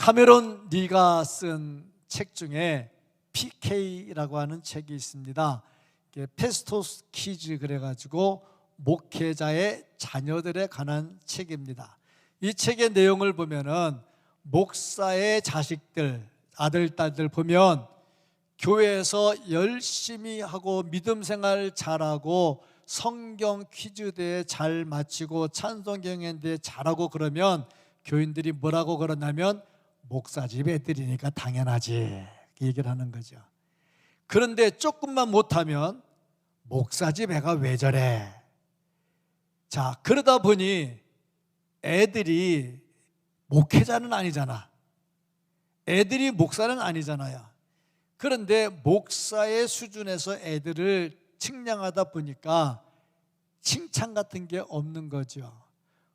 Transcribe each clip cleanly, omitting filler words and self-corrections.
카메론 니가 쓴 책 중에 PK라고 하는 책이 있습니다. 페스토스 키즈 그래가지고 목회자의 자녀들에 관한 책입니다. 이 책의 내용을 보면은 목사의 자식들, 아들, 딸들 보면 교회에서 열심히 하고 믿음 생활 잘하고 성경 퀴즈대회 잘 마치고 찬송 경연대회 잘하고 그러면 교인들이 뭐라고 그러냐면 목사 집 애들이니까 당연하지 얘기를 하는 거죠. 그런데 조금만 못하면 목사 집 애가 왜 저래? 자, 그러다 보니 애들이 목회자는 아니잖아. 애들이 목사는 아니잖아요. 그런데 목사의 수준에서 애들을 측량하다 보니까 칭찬 같은 게 없는 거죠.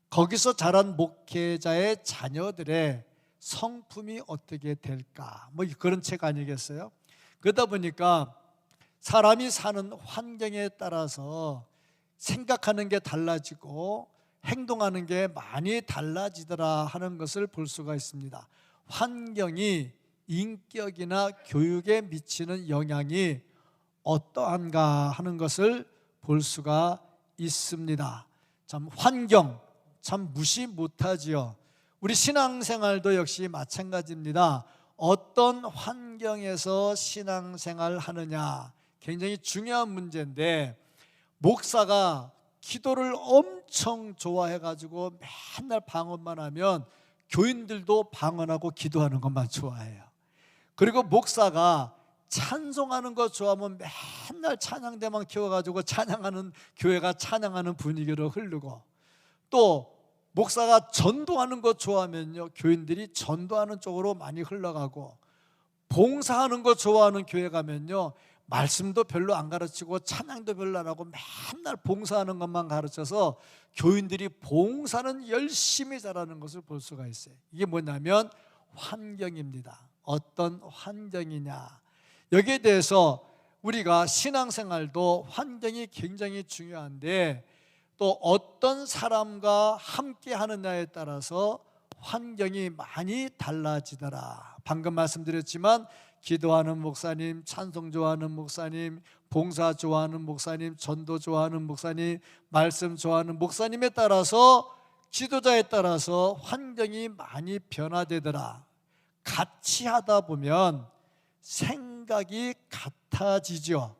거기서 자란 목회자의 자녀들의 성품이 어떻게 될까? 뭐 그런 책 아니겠어요? 그러다 보니까 사람이 사는 환경에 따라서 생각하는 게 달라지고 행동하는 게 많이 달라지더라 하는 것을 볼 수가 있습니다. 환경이 인격이나 교육에 미치는 영향이 어떠한가 하는 것을 볼 수가 있습니다. 참 환경 참 무시 못하지요. 우리 신앙생활도 역시 마찬가지입니다. 어떤 환경에서 신앙생활 하느냐 굉장히 중요한 문제인데, 목사가 기도를 엄청 좋아해가지고 맨날 방언만 하면 교인들도 방언하고 기도하는 것만 좋아해요. 그리고 목사가 찬송하는 거 좋아하면 맨날 찬양대만 키워가지고 찬양하는 교회가 찬양하는 분위기로 흐르고, 또 목사가 전도하는 거 좋아하면요 교인들이 전도하는 쪽으로 많이 흘러가고, 봉사하는 거 좋아하는 교회 가면요 말씀도 별로 안 가르치고 찬양도 별로 안 하고 맨날 봉사하는 것만 가르쳐서 교인들이 봉사는 열심히 잘하는 것을 볼 수가 있어요. 이게 뭐냐면 환경입니다. 어떤 환경이냐, 여기에 대해서 우리가 신앙생활도 환경이 굉장히 중요한데, 또 어떤 사람과 함께 하느냐에 따라서 환경이 많이 달라지더라. 방금 말씀드렸지만 기도하는 목사님, 찬송 좋아하는 목사님, 봉사 좋아하는 목사님, 전도 좋아하는 목사님, 말씀 좋아하는 목사님에 따라서, 지도자에 따라서 환경이 많이 변화되더라. 같이 하다 보면 생각이 같아지죠.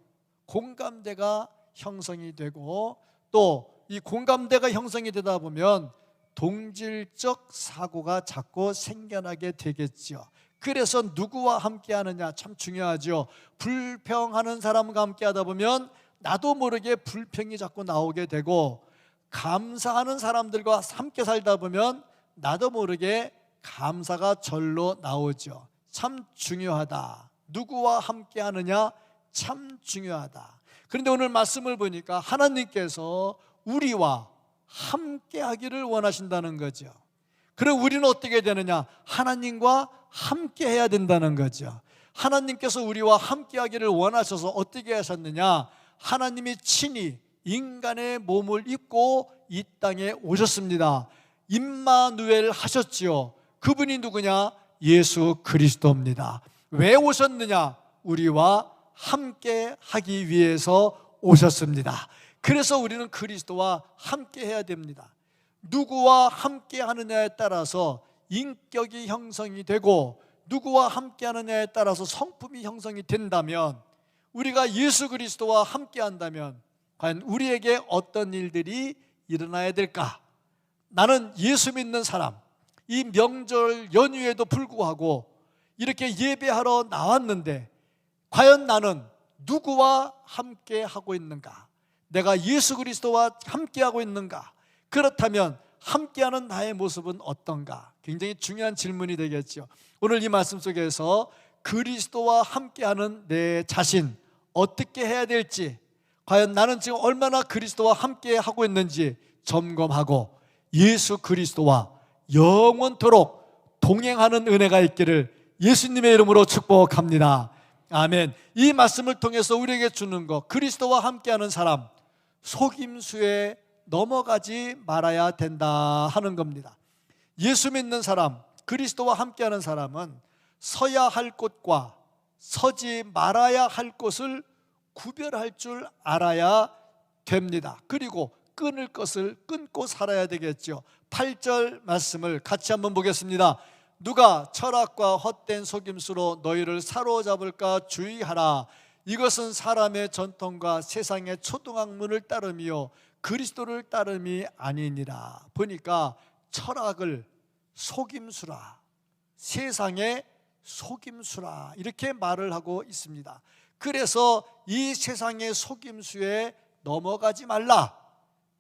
공감대가 형성이 되고, 또 이 공감대가 형성이 되다 보면 동질적 사고가 자꾸 생겨나게 되겠죠. 그래서 누구와 함께 하느냐 참 중요하죠. 불평하는 사람과 함께 하다 보면 나도 모르게 불평이 자꾸 나오게 되고, 감사하는 사람들과 함께 살다 보면 나도 모르게 감사가 절로 나오죠. 참 중요하다. 누구와 함께 하느냐 참 중요하다. 그런데 오늘 말씀을 보니까 하나님께서 우리와 함께 하기를 원하신다는 거죠. 그럼 우리는 어떻게 되느냐? 하나님과 함께 해야 된다는 거죠. 하나님께서 우리와 함께 하기를 원하셔서 어떻게 하셨느냐? 하나님이 친히 인간의 몸을 입고 이 땅에 오셨습니다. 임마누엘 하셨지요. 그분이 누구냐? 예수 그리스도입니다. 왜 오셨느냐? 우리와 함께 하기 위해서 오셨습니다. 그래서 우리는 그리스도와 함께 해야 됩니다. 누구와 함께 하느냐에 따라서 인격이 형성이 되고, 누구와 함께 하느냐에 따라서 성품이 형성이 된다면, 우리가 예수 그리스도와 함께 한다면 과연 우리에게 어떤 일들이 일어나야 될까? 나는 예수 믿는 사람, 이 명절 연휴에도 불구하고 이렇게 예배하러 나왔는데 과연 나는 누구와 함께 하고 있는가? 내가 예수 그리스도와 함께하고 있는가? 그렇다면 함께하는 나의 모습은 어떤가? 굉장히 중요한 질문이 되겠죠. 오늘 이 말씀 속에서 그리스도와 함께하는 내 자신 어떻게 해야 될지, 과연 나는 지금 얼마나 그리스도와 함께하고 있는지 점검하고 예수 그리스도와 영원토록 동행하는 은혜가 있기를 예수님의 이름으로 축복합니다. 아멘. 이 말씀을 통해서 우리에게 주는 것, 그리스도와 함께하는 사람 속임수에 넘어가지 말아야 된다 하는 겁니다. 예수 믿는 사람, 그리스도와 함께하는 사람은 서야 할 곳과 서지 말아야 할 곳을 구별할 줄 알아야 됩니다. 그리고 끊을 것을 끊고 살아야 되겠죠. 8절 말씀을 같이 한번 보겠습니다. 누가 철학과 헛된 속임수로 너희를 사로잡을까 주의하라. 이것은 사람의 전통과 세상의 초등학문을 따름이요 그리스도를 따름이 아니니라. 보니까 철학을 속임수라, 세상의 속임수라 이렇게 말을 하고 있습니다. 그래서 이 세상의 속임수에 넘어가지 말라.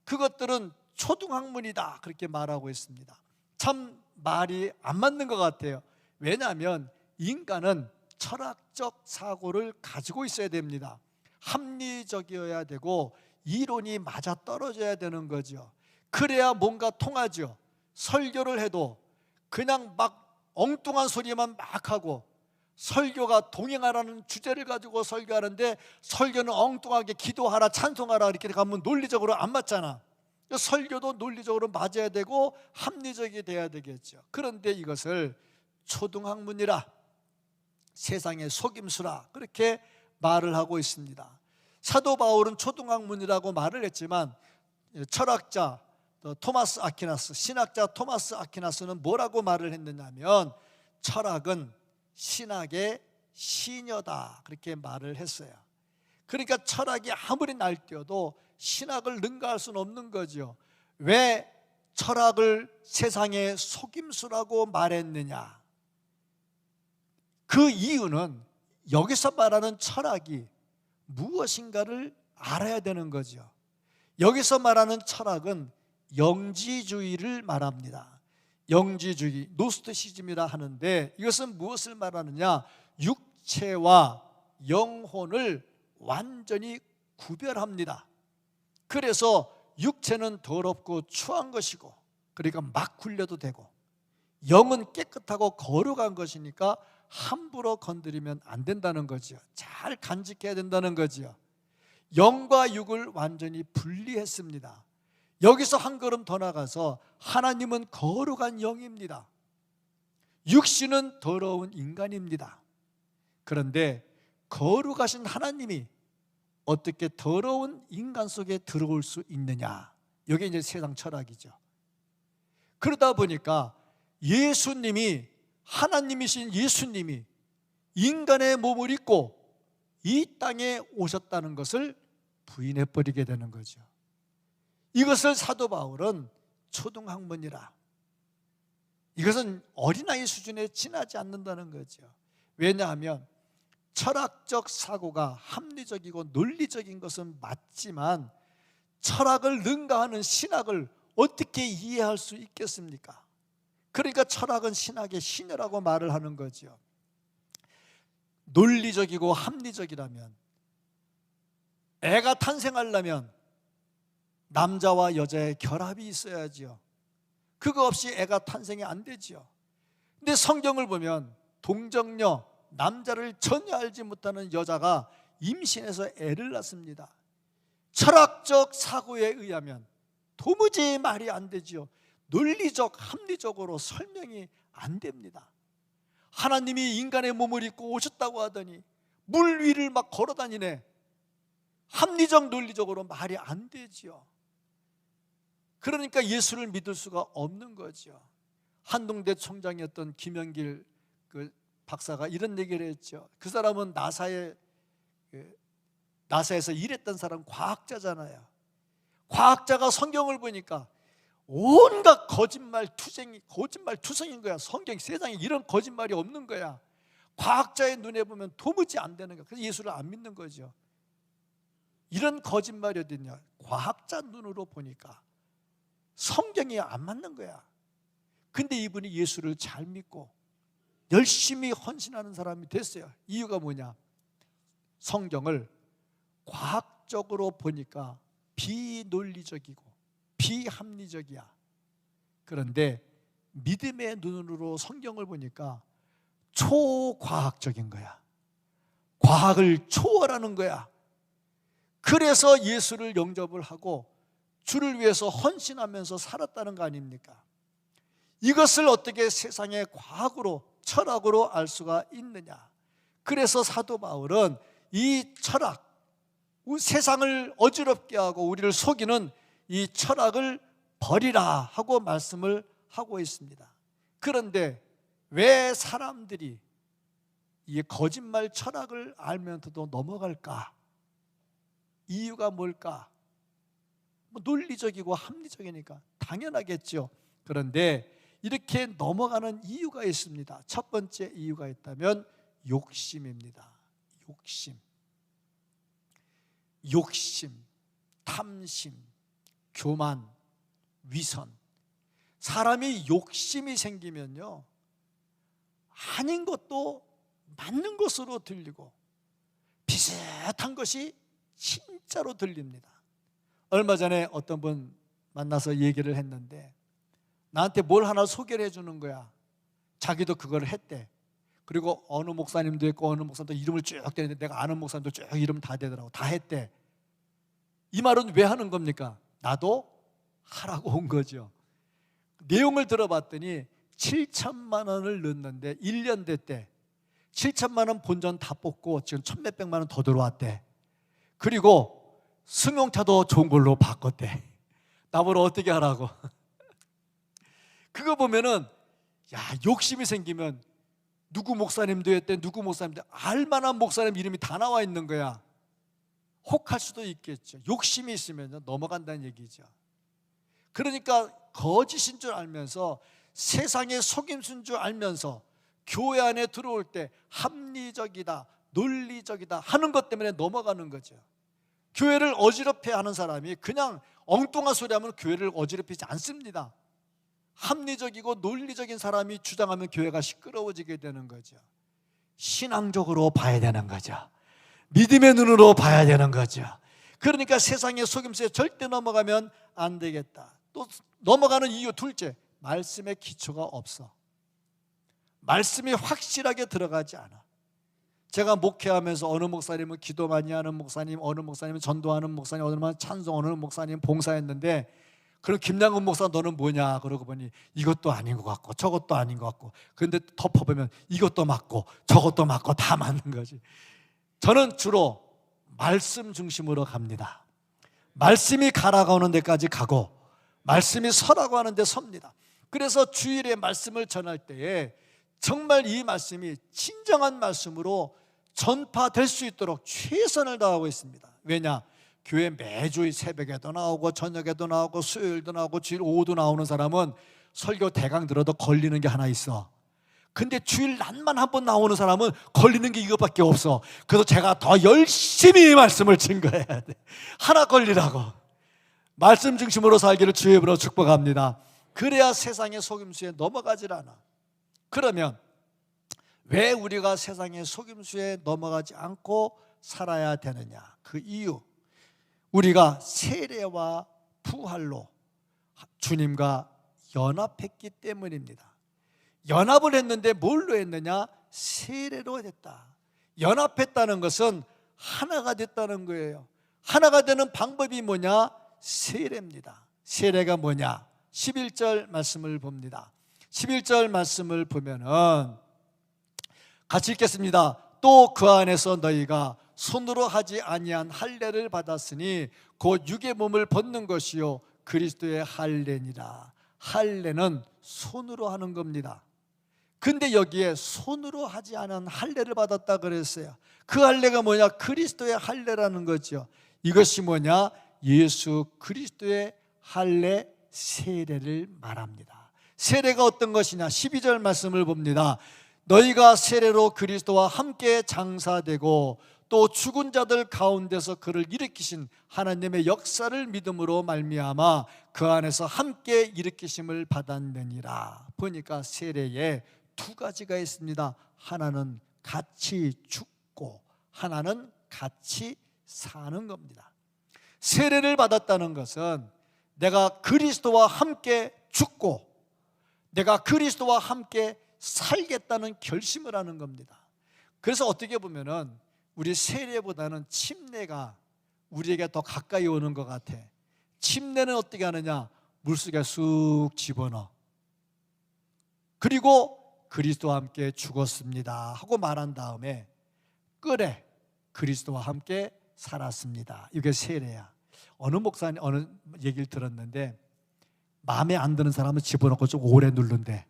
그것들은 초등학문이다 그렇게 말하고 있습니다. 참 말이 안 맞는 것 같아요. 왜냐하면 인간은 철학적 사고를 가지고 있어야 됩니다. 합리적이어야 되고 이론이 맞아 떨어져야 되는 거죠. 그래야 뭔가 통하죠. 설교를 해도 그냥 막 엉뚱한 소리만 막 하고, 설교가 동행하라는 주제를 가지고 설교하는데 설교는 엉뚱하게 기도하라 찬송하라 이렇게 가면 논리적으로 안 맞잖아. 설교도 논리적으로 맞아야 되고 합리적이 돼야 되겠죠. 그런데 이것을 초등학문이라, 세상의 속임수라 그렇게 말을 하고 있습니다. 사도 바울은 초등학문이라고 말을 했지만 철학자 토마스 아퀴나스, 신학자 토마스 아퀴나스는 뭐라고 말을 했느냐면 철학은 신학의 시녀다 그렇게 말을 했어요. 그러니까 철학이 아무리 날뛰어도 신학을 능가할 수는 없는 거죠. 왜 철학을 세상의 속임수라고 말했느냐? 그 이유는 여기서 말하는 철학이 무엇인가를 알아야 되는 거죠. 여기서 말하는 철학은 영지주의를 말합니다. 영지주의, 노스티시즘이라 하는데 이것은 무엇을 말하느냐? 육체와 영혼을 완전히 구별합니다. 그래서 육체는 더럽고 추한 것이고 그러니까 막 굴려도 되고, 영은 깨끗하고 거룩한 것이니까 함부로 건드리면 안 된다는 거죠. 잘 간직해야 된다는 거죠. 영과 육을 완전히 분리했습니다. 여기서 한 걸음 더 나가서 하나님은 거룩한 영입니다. 육신은 더러운 인간입니다. 그런데 거룩하신 하나님이 어떻게 더러운 인간 속에 들어올 수 있느냐? 이게 이제 세상 철학이죠. 그러다 보니까 예수님이, 하나님이신 예수님이 인간의 몸을 입고 이 땅에 오셨다는 것을 부인해버리게 되는 거죠. 이것을 사도 바울은 초등학문이라, 이것은 어린아이 수준에 지나지 않는다는 거죠. 왜냐하면 철학적 사고가 합리적이고 논리적인 것은 맞지만 철학을 능가하는 신학을 어떻게 이해할 수 있겠습니까? 그러니까 철학은 신학의 시녀라고 말을 하는 거죠. 논리적이고 합리적이라면, 애가 탄생하려면 남자와 여자의 결합이 있어야죠. 그거 없이 애가 탄생이 안 되죠. 근데 성경을 보면 동정녀, 남자를 전혀 알지 못하는 여자가 임신해서 애를 낳습니다. 철학적 사고에 의하면 도무지 말이 안 되지요. 논리적, 합리적으로 설명이 안 됩니다. 하나님이 인간의 몸을 입고 오셨다고 하더니 물 위를 막 걸어 다니네. 합리적, 논리적으로 말이 안 되지요. 그러니까 예수를 믿을 수가 없는 거죠. 한동대 총장이었던 김영길 박사가 이런 얘기를 했죠. 그 사람은 나사에서 일했던 사람, 과학자잖아요. 과학자가 성경을 보니까 온갖 거짓말투성인 거야. 성경, 세상에 이런 거짓말이 없는 거야. 과학자의 눈에 보면 도무지 안 되는 거야. 그래서 예수를 안 믿는 거죠. 이런 거짓말이 어딨냐? 과학자 눈으로 보니까 성경이 안 맞는 거야. 근데 이분이 예수를 잘 믿고 열심히 헌신하는 사람이 됐어요. 이유가 뭐냐? 성경을 과학적으로 보니까 비논리적이고 비합리적이야. 그런데 믿음의 눈으로 성경을 보니까 초과학적인 거야. 과학을 초월하는 거야. 그래서 예수를 영접을 하고 주를 위해서 헌신하면서 살았다는 거 아닙니까? 이것을 어떻게 세상의 과학으로, 철학으로 알 수가 있느냐? 그래서 사도 바울은 이 철학, 세상을 어지럽게 하고 우리를 속이는 이 철학을 버리라 하고 말씀을 하고 있습니다. 그런데 왜 사람들이 이 거짓말 철학을 알면서도 넘어갈까? 이유가 뭘까? 논리적이고 합리적이니까 당연하겠죠. 그런데 이렇게 넘어가는 이유가 있습니다. 첫 번째 이유가 있다면 욕심입니다. 욕심, 탐심, 교만, 위선. 사람이 욕심이 생기면요, 아닌 것도 맞는 것으로 들리고 비슷한 것이 진짜로 들립니다. 얼마 전에 어떤 분 만나서 얘기를 했는데 나한테 뭘 하나 소개를 해주는 거야. 자기도 그걸 했대. 그리고 어느 목사님도 있고 어느 목사님도 이름을 쭉 대는데 내가 아는 목사님도 쭉 이름 다 대더라고. 다 했대. 이 말은 왜 하는 겁니까? 나도 하라고 온 거죠. 내용을 들어봤더니 7천만 원을 넣었는데 1년 됐대. 7천만 원 본전 다 뽑고 지금 1,몇백만 원 더 들어왔대. 그리고 승용차도 좋은 걸로 바꿨대. 나보러 어떻게 하라고. 그거 보면은 욕심이 생기면 누구 목사님도 했대, 누구 목사님도, 알만한 목사님 이름이 다 나와 있는 거야. 혹할 수도 있겠죠. 욕심이 있으면 넘어간다는 얘기죠. 그러니까 거짓인 줄 알면서, 세상의 속임수인 줄 알면서 교회 안에 들어올 때 합리적이다, 논리적이다 하는 것 때문에 넘어가는 거죠. 교회를 어지럽게 하는 사람이 그냥 엉뚱한 소리 하면 교회를 어지럽히지 않습니다. 합리적이고 논리적인 사람이 주장하면 교회가 시끄러워지게 되는 거죠. 신앙적으로 봐야 되는 거죠. 믿음의 눈으로 봐야 되는 거죠. 그러니까 세상의 속임수에 절대 넘어가면 안 되겠다. 또 넘어가는 이유 둘째, 말씀의 기초가 없어. 말씀이 확실하게 들어가지 않아. 제가 목회하면서 어느 목사님은 기도 많이 하는 목사님, 어느 목사님은 전도하는 목사님, 어느 목사님은 찬송, 어느 목사님은 봉사했는데, 그럼 김양근 목사 너는 뭐냐? 그러고 보니 이것도 아닌 것 같고 저것도 아닌 것 같고, 그런데 덮어보면 이것도 맞고 저것도 맞고 다 맞는 거지. 저는 주로 말씀 중심으로 갑니다. 말씀이 가라고 하는 데까지 가고 말씀이 서라고 하는 데 섭니다. 그래서 주일에 말씀을 전할 때에 정말 이 말씀이 진정한 말씀으로 전파될 수 있도록 최선을 다하고 있습니다. 왜냐? 교회 매주 새벽에도 나오고 저녁에도 나오고 수요일도 나오고 주일 오후도 나오는 사람은 설교 대강 들어도 걸리는 게 하나 있어. 근데 주일 낮만 한 번 나오는 사람은 걸리는 게 이것밖에 없어. 그래서 제가 더 열심히 말씀을 증거해야 돼. 하나 걸리라고. 말씀 중심으로 살기를 주의 이름으로 축복합니다. 그래야 세상의 속임수에 넘어가질 않아. 그러면 왜 우리가 세상의 속임수에 넘어가지 않고 살아야 되느냐? 그 이유, 우리가 세례와 부활로 주님과 연합했기 때문입니다. 연합을 했는데 뭘로 했느냐? 세례로 했다. 연합했다는 것은 하나가 됐다는 거예요. 하나가 되는 방법이 뭐냐? 세례입니다. 세례가 뭐냐? 11절 말씀을 봅니다. 11절 말씀을 보면은 같이 읽겠습니다. 또 그 안에서 너희가 손으로 하지 아니한 할례를 받았으니 곧 육의 몸을 벗는 것이요 그리스도의 할례니라. 할례는 손으로 하는 겁니다. 근데 여기에 손으로 하지 않은 할례를 받았다 그랬어요. 그 할례가 뭐냐? 그리스도의 할례라는 거죠. 이것이 뭐냐? 예수 그리스도의 할례 세례를 말합니다. 세례가 어떤 것이냐? 12절 말씀을 봅니다. 너희가 세례로 그리스도와 함께 장사되고 또 죽은 자들 가운데서 그를 일으키신 하나님의 역사를 믿음으로 말미암아 그 안에서 함께 일으키심을 받았느니라. 보니까 세례에 두 가지가 있습니다. 하나는 같이 죽고 하나는 같이 사는 겁니다. 세례를 받았다는 것은 내가 그리스도와 함께 죽고 내가 그리스도와 함께 살겠다는 결심을 하는 겁니다. 그래서 어떻게 보면은 우리 세례보다는 침례가 우리에게 더 가까이 오는 것 같아. 침례는 어떻게 하느냐? 물속에 쑥 집어넣어. 그리고 그리스도와 함께 죽었습니다 하고 말한 다음에 끝에 그리스도와 함께 살았습니다. 이게 세례야. 어느 목사님 어느 얘기를 들었는데 마음에 안 드는 사람은 집어넣고 좀 오래 누른대.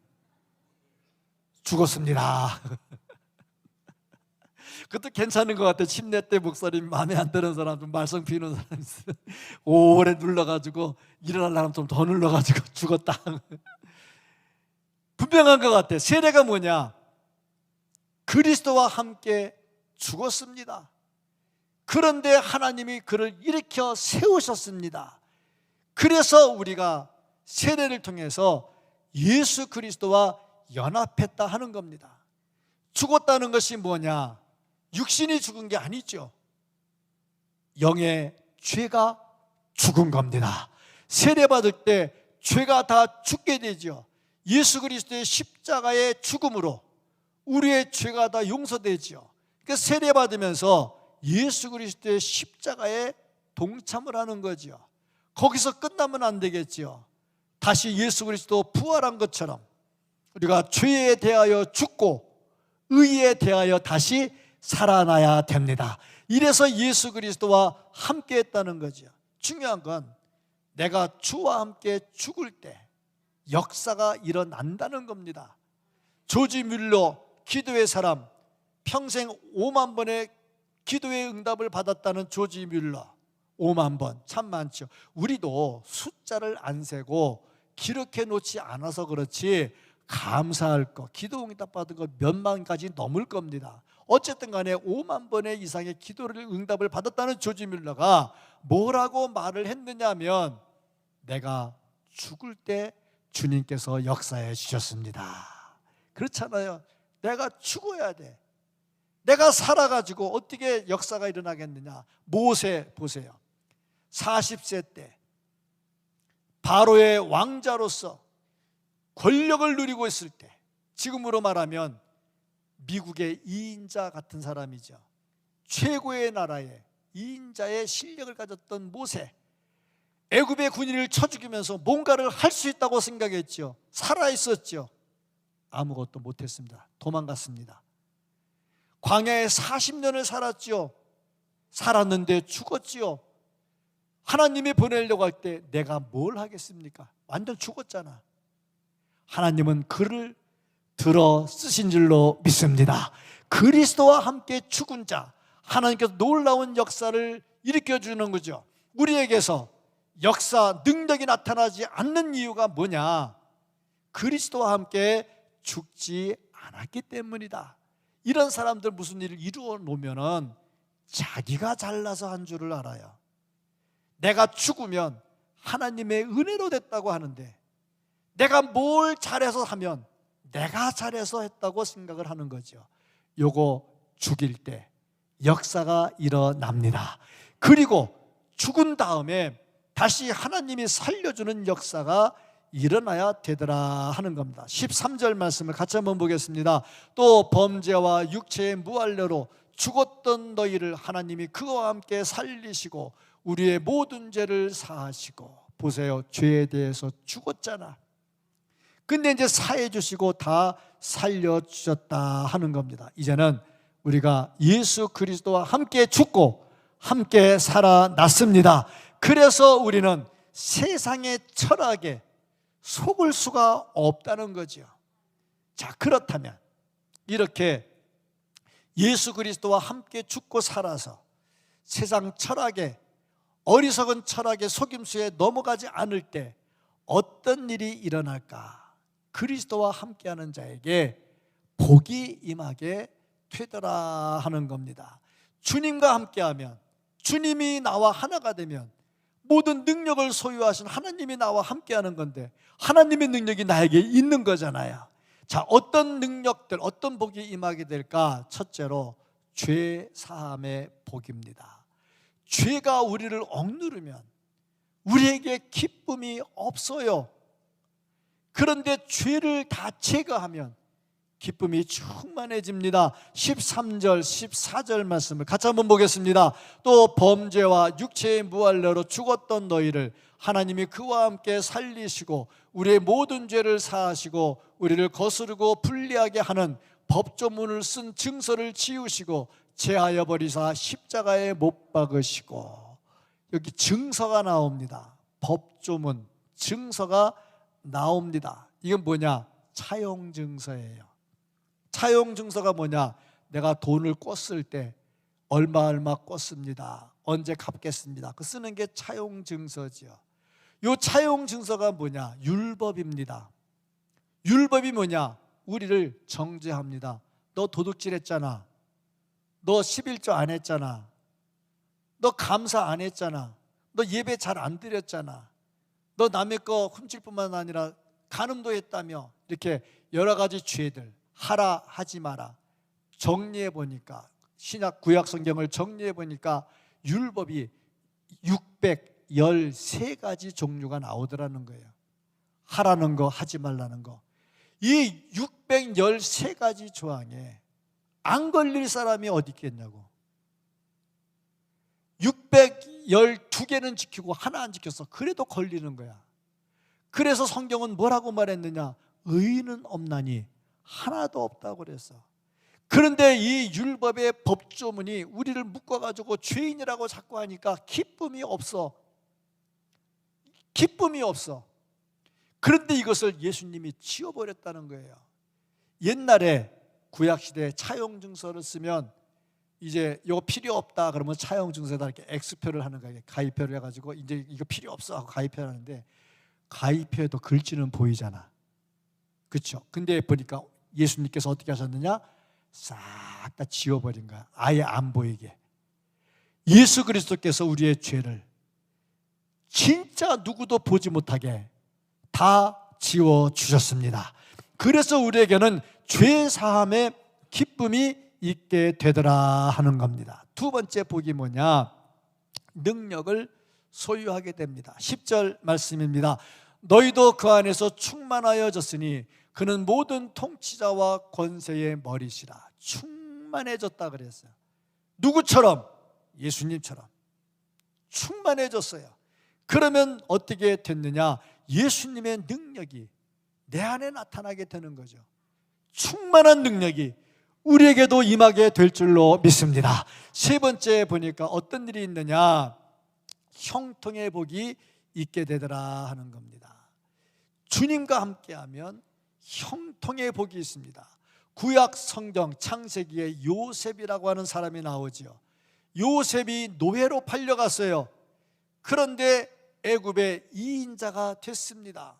죽었습니다. 그것도 괜찮은 것 같아. 침례 때 목사님 마음에 안 드는 사람, 좀 말썽 피우는 사람 있으면 오래 눌러가지고 일어나려면 좀 더 눌러가지고 죽었다. 분명한 것 같아. 세례가 뭐냐? 그리스도와 함께 죽었습니다. 그런데 하나님이 그를 일으켜 세우셨습니다. 그래서 우리가 세례를 통해서 예수 그리스도와 연합했다 하는 겁니다. 죽었다는 것이 뭐냐? 육신이 죽은 게 아니죠. 영의 죄가 죽은 겁니다. 세례받을 때 죄가 다 죽게 되죠. 예수 그리스도의 십자가의 죽음으로 우리의 죄가 다 용서되죠. 그러니까 세례받으면서 예수 그리스도의 십자가에 동참을 하는 거죠. 거기서 끝나면 안 되겠죠. 다시 예수 그리스도 부활한 것처럼 우리가 죄에 대하여 죽고 의에 대하여 다시 살아나야 됩니다. 이래서 예수 그리스도와 함께 했다는 거죠. 중요한 건 내가 주와 함께 죽을 때 역사가 일어난다는 겁니다. 조지 뮬러 기도의 사람, 평생 5만 번의 기도의 응답을 받았다는 조지 뮬러, 5만 번, 참 많죠. 우리도 숫자를 안 세고 기록해 놓지 않아서 그렇지 감사할 거, 기도 응답 받은 거 몇만 가지 넘을 겁니다. 어쨌든 간에 5만 번의 이상의 기도를 응답을 받았다는 조지 뮬러가 뭐라고 말을 했느냐 하면 내가 죽을 때 주님께서 역사해 주셨습니다. 그렇잖아요. 내가 죽어야 돼. 내가 살아가지고 어떻게 역사가 일어나겠느냐. 모세 보세요. 40세 때 바로의 왕자로서 권력을 누리고 있을 때, 지금으로 말하면 미국의 2인자 같은 사람이죠. 최고의 나라의 2인자의 실력을 가졌던 모세, 애굽의 군인을 쳐 죽이면서 뭔가를 할 수 있다고 생각했죠. 살아있었죠. 아무것도 못했습니다. 도망갔습니다. 광야에 40년을 살았죠. 살았는데 죽었지요. 하나님이 보내려고 할 때 내가 뭘 하겠습니까? 완전 죽었잖아. 하나님은 그를 들어 쓰신 줄로 믿습니다. 그리스도와 함께 죽은 자, 하나님께서 놀라운 역사를 일으켜주는 거죠. 우리에게서 역사, 능력이 나타나지 않는 이유가 뭐냐? 그리스도와 함께 죽지 않았기 때문이다. 이런 사람들 무슨 일을 이루어 놓으면 자기가 잘나서 한 줄을 알아요. 내가 죽으면 하나님의 은혜로 됐다고 하는데 내가 뭘 잘해서 하면 내가 잘해서 했다고 생각을 하는 거죠. 요거 죽일 때 역사가 일어납니다. 그리고 죽은 다음에 다시 하나님이 살려주는 역사가 일어나야 되더라 하는 겁니다. 13절 말씀을 같이 한번 보겠습니다. 또 범죄와 육체의 무할례로 죽었던 너희를 하나님이 그와 함께 살리시고 우리의 모든 죄를 사하시고, 보세요, 죄에 대해서 죽었잖아. 근데 이제 사해 주시고 다 살려주셨다 하는 겁니다. 이제는 우리가 예수 그리스도와 함께 죽고 함께 살아났습니다. 그래서 우리는 세상의 철학에 속을 수가 없다는 거죠. 자, 그렇다면 이렇게 예수 그리스도와 함께 죽고 살아서 세상 철학에, 어리석은 철학의 속임수에 넘어가지 않을 때 어떤 일이 일어날까? 그리스도와 함께하는 자에게 복이 임하게 되더라 하는 겁니다. 주님과 함께하면, 주님이 나와 하나가 되면 모든 능력을 소유하신 하나님이 나와 함께하는 건데 하나님의 능력이 나에게 있는 거잖아요. 자, 어떤 능력들, 어떤 복이 임하게 될까? 첫째로 죄 사함의 복입니다. 죄가 우리를 억누르면 우리에게 기쁨이 없어요. 그런데 죄를 다 제거하면 기쁨이 충만해집니다. 13절 14절 말씀을 같이 한번 보겠습니다. 또 범죄와 육체의 무할례로 죽었던 너희를 하나님이 그와 함께 살리시고 우리의 모든 죄를 사하시고 우리를 거스르고 불리하게 하는 법조문을 쓴 증서를 지우시고 제하여 버리사 십자가에 못 박으시고. 여기 증서가 나옵니다. 법조문, 증서가 나옵니다. 이건 뭐냐? 차용증서예요. 차용증서가 뭐냐? 내가 돈을 꿨을 때 얼마 꿨습니다. 언제 갚겠습니다. 그 쓰는 게 차용증서지요. 요 차용증서가 뭐냐? 율법입니다. 율법이 뭐냐? 우리를 정죄합니다. 너 도둑질했잖아. 너 11조 안 했잖아. 너 감사 안 했잖아. 너 예배 잘 안 드렸잖아. 너 남의 거 훔칠 뿐만 아니라 간음도 했다며. 이렇게 여러 가지 죄들, 하라 하지 마라. 정리해 보니까, 신약 구약 성경을 정리해 보니까 율법이 613가지 종류가 나오더라는 거예요. 하라는 거, 하지 말라는 거. 이 613가지 조항에 안 걸릴 사람이 어디 있겠냐고. 612개는 지키고 하나 안 지켰어. 그래도 걸리는 거야. 그래서 성경은 뭐라고 말했느냐? 의인은 없나니 하나도 없다고 그랬어. 그런데 이 율법의 법조문이 우리를 묶어가지고 죄인이라고 자꾸 하니까 기쁨이 없어. 기쁨이 없어. 그런데 이것을 예수님이 지워버렸다는 거예요. 옛날에 구약시대에 차용증서를 쓰면 이제 이거 필요 없다 그러면 차용증서에다 이렇게 X표를 하는 거예요. 가입표를 해가지고 이제 이거 필요 없어 하고 가입표를 하는데, 가입표에도 글씨는 보이잖아. 그렇죠? 근데 보니까 예수님께서 어떻게 하셨느냐? 싹 다 지워버린 거야. 아예 안 보이게. 예수 그리스도께서 우리의 죄를 진짜 누구도 보지 못하게 다 지워주셨습니다. 그래서 우리에게는 죄 사함의 기쁨이 있게 되더라 하는 겁니다. 두 번째 복이 뭐냐? 능력을 소유하게 됩니다. 10절 말씀입니다. 너희도 그 안에서 충만하여졌으니 그는 모든 통치자와 권세의 머리시라. 충만해졌다 그랬어요. 누구처럼? 예수님처럼 충만해졌어요. 그러면 어떻게 됐느냐? 예수님의 능력이 내 안에 나타나게 되는 거죠. 충만한 능력이 우리에게도 임하게 될 줄로 믿습니다. 세 번째 보니까 어떤 일이 있느냐? 형통의 복이 있게 되더라 하는 겁니다. 주님과 함께하면 형통의 복이 있습니다. 구약 성경 창세기에 요셉이라고 하는 사람이 나오지요. 요셉이 노예로 팔려갔어요. 그런데 애굽의 2인자가 됐습니다.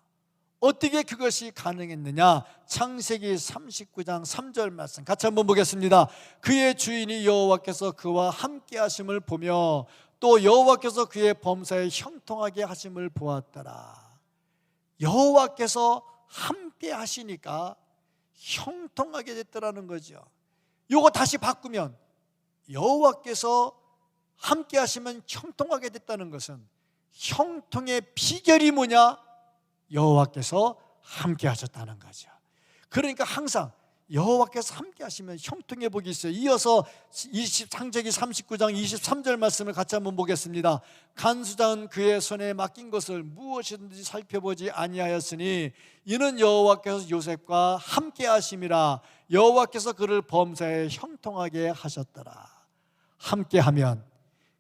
어떻게 그것이 가능했느냐? 창세기 39장 3절 말씀 같이 한번 보겠습니다. 그의 주인이 여호와께서 그와 함께 하심을 보며 또 여호와께서 그의 범사에 형통하게 하심을 보았더라. 여호와께서 함께 하시니까 형통하게 됐더라는 거죠. 요거 다시 바꾸면 여호와께서 함께 하시면 형통하게 됐다는 것은 형통의 비결이 뭐냐? 여호와께서 함께 하셨다는 거죠. 그러니까 항상 여호와께서 함께 하시면 형통의 복이 있어요. 이어서 창세기 39장 23절 말씀을 같이 한번 보겠습니다. 간수장은 그의 손에 맡긴 것을 무엇이든지 살펴보지 아니하였으니 이는 여호와께서 요셉과 함께 하심이라. 여호와께서 그를 범사에 형통하게 하셨더라. 함께하면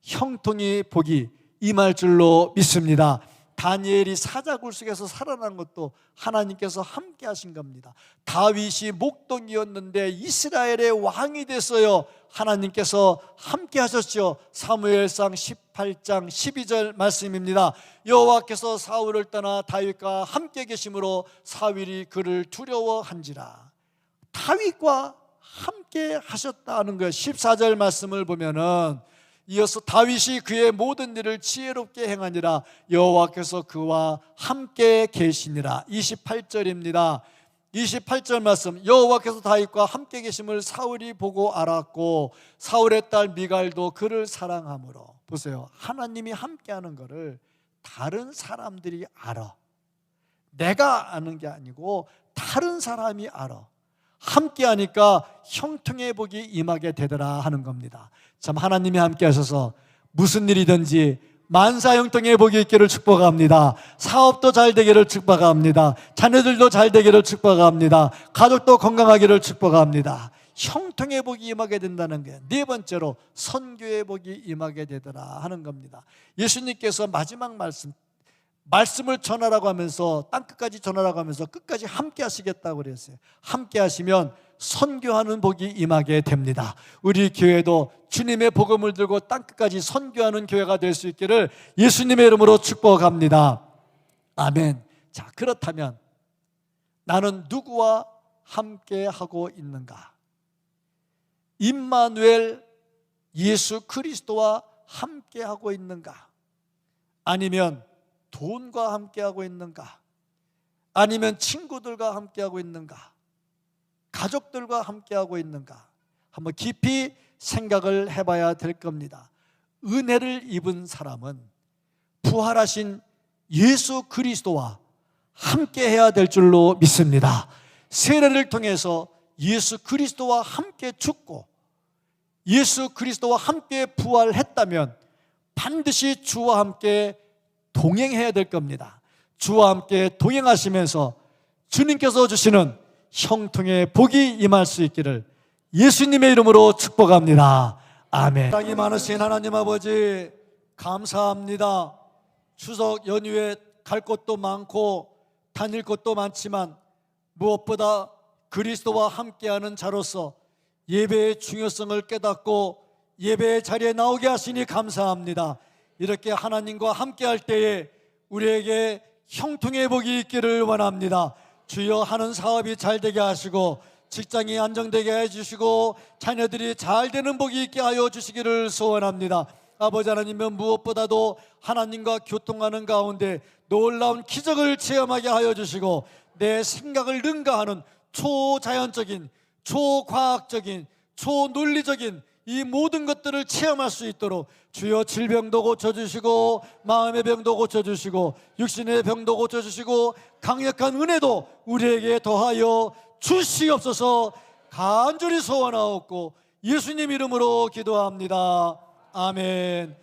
형통의 복이 임할 줄로 믿습니다. 다니엘이 사자굴 속에서 살아난 것도 하나님께서 함께 하신 겁니다. 다윗이 목동이었는데 이스라엘의 왕이 됐어요. 하나님께서 함께 하셨죠. 사무엘상 18장 12절 말씀입니다. 여호와께서 사울을 떠나 다윗과 함께 계심으로 사울이 그를 두려워한지라. 다윗과 함께 하셨다는 거예요. 14절 말씀을 보면은 이어서 다윗이 그의 모든 일을 지혜롭게 행하니라. 여호와께서 그와 함께 계시니라. 28절입니다. 28절 말씀. 여호와께서 다윗과 함께 계심을 사울이 보고 알았고 사울의 딸 미갈도 그를 사랑하므로. 보세요. 하나님이 함께하는 것을 다른 사람들이 알아. 내가 아는 게 아니고 다른 사람이 알아. 함께하니까 형통의 복이 임하게 되더라 하는 겁니다. 참 하나님이 함께 하셔서 무슨 일이든지 만사형통의 복이 있기를 축복합니다. 사업도 잘 되기를 축복합니다. 자녀들도 잘 되기를 축복합니다. 가족도 건강하기를 축복합니다. 형통의 복이 임하게 된다는 게 네 번째로 선교의 복이 임하게 되더라 하는 겁니다. 예수님께서 마지막 말씀을 전하라고 하면서 땅끝까지 전하라고 하면서 끝까지 함께 하시겠다고 그랬어요. 함께 하시면 선교하는 복이 임하게 됩니다. 우리 교회도 주님의 복음을 들고 땅끝까지 선교하는 교회가 될 수 있기를 예수님의 이름으로 축복합니다. 아멘. 자, 그렇다면 나는 누구와 함께 하고 있는가? 임마누엘 예수 그리스도와 함께 하고 있는가? 아니면 돈과 함께하고 있는가? 아니면 친구들과 함께하고 있는가? 가족들과 함께하고 있는가? 한번 깊이 생각을 해봐야 될 겁니다. 은혜를 입은 사람은 부활하신 예수 그리스도와 함께해야 될 줄로 믿습니다. 세례를 통해서 예수 그리스도와 함께 죽고 예수 그리스도와 함께 부활했다면 반드시 주와 함께 동행해야 될 겁니다. 주와 함께 동행하시면서 주님께서 주시는 형통의 복이 임할 수 있기를 예수님의 이름으로 축복합니다. 아멘. 사랑이 많으신 하나님 아버지 감사합니다. 추석 연휴에 갈 곳도 많고 다닐 곳도 많지만 무엇보다 그리스도와 함께하는 자로서 예배의 중요성을 깨닫고 예배의 자리에 나오게 하시니 감사합니다. 이렇게 하나님과 함께할 때에 우리에게 형통의 복이 있기를 원합니다. 주여 하는 사업이 잘 되게 하시고 직장이 안정되게 해주시고 자녀들이 잘 되는 복이 있게 하여 주시기를 소원합니다. 아버지 하나님은 무엇보다도 하나님과 교통하는 가운데 놀라운 기적을 체험하게 하여 주시고 내 생각을 능가하는 초자연적인, 초과학적인, 초논리적인 이 모든 것들을 체험할 수 있도록 주여 질병도 고쳐주시고 마음의 병도 고쳐주시고 육신의 병도 고쳐주시고 강력한 은혜도 우리에게 더하여 주시옵소서 간절히 소원하옵고 예수님 이름으로 기도합니다. 아멘.